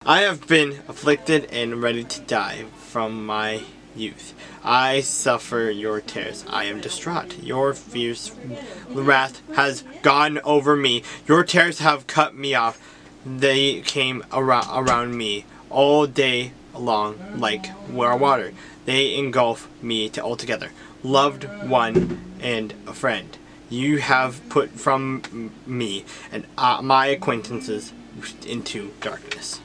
I have been afflicted and ready to die from my youth. I suffer your tears. I am distraught. Your fierce wrath has gone over me. Your tears have cut me off. They came around me all day long like water. They engulf me altogether. Loved one and a friend, you have put from me and my acquaintances into darkness.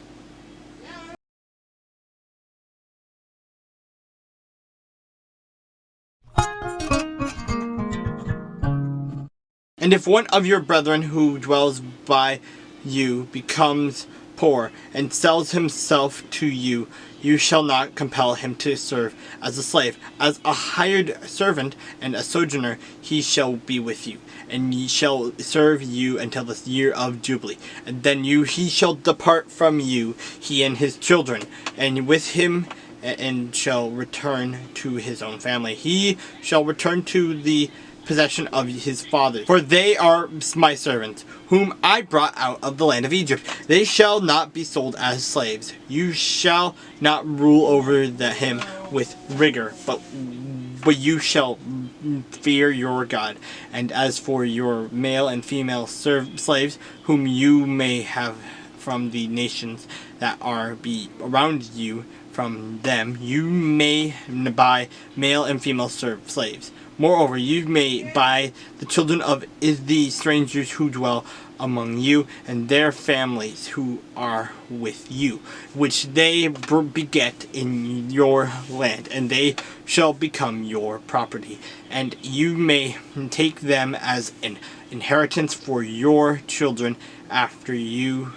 And if one of your brethren who dwells by you becomes poor and sells himself to you, you shall not compel him to serve as a slave. As a hired servant and a sojourner, he shall be with you, and he shall serve you until the year of Jubilee. And then he shall depart from you, he and his children, and with him, and shall return to his own family. He shall return to the possession of his fathers, for they are my servants, whom I brought out of the land of Egypt. They shall not be sold as slaves. You shall not rule over him with rigor, but you shall fear your God. And as for your male and female slaves, whom you may have from the nations that are around you, from them you may buy male and female slaves. Moreover, you may buy the children of the strangers who dwell among you, and their families who are with you, which they beget in your land, and they shall become your property. And you may take them as an inheritance for your children after you,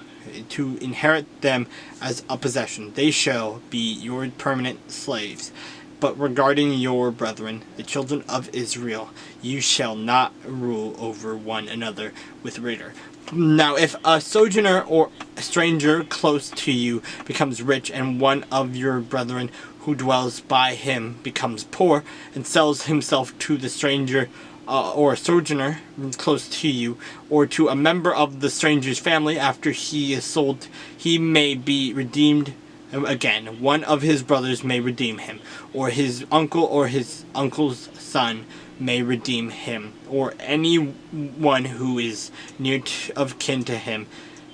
to inherit them as a possession. They shall be your permanent slaves. But regarding your brethren, the children of Israel, you shall not rule over one another with rigor. Now if a sojourner or a stranger close to you becomes rich, and one of your brethren who dwells by him becomes poor, and sells himself to the stranger or a sojourner close to you, or to a member of the stranger's family, after he is sold, he may be redeemed again. One of his brothers may redeem him, or his uncle or his uncle's son may redeem him, or anyone who is near of kin to him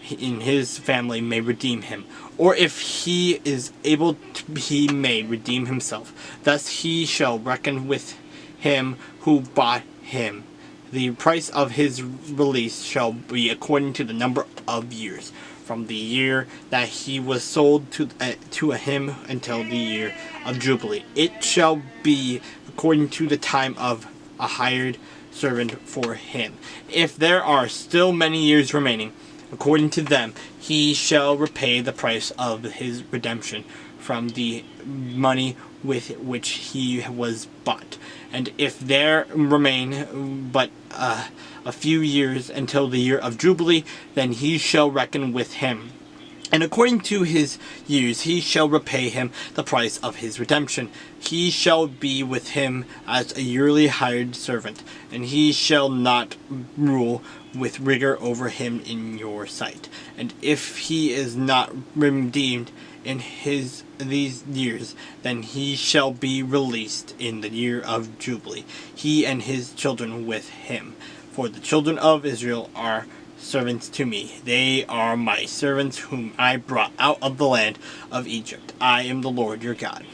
in his family may redeem him. Or if he is able to, he may redeem himself. Thus he shall reckon with him who bought him. The price of his release shall be according to the number of years, from the year that he was sold to him until the year of Jubilee. It shall be according to the time of a hired servant for him. If there are still many years remaining, according to them, he shall repay the price of his redemption from the money with which he was bought. And if there remain but a few years until the year of Jubilee, then he shall reckon with him. And according to his years he shall repay him the price of his redemption. He shall be with him as a yearly hired servant, and he shall not rule with rigor over him in your sight. And if he is not redeemed in these years, then he shall be released in the year of Jubilee, he and his children with him. For the children of Israel are servants to me. They are my servants whom I brought out of the land of Egypt. I am the Lord your God.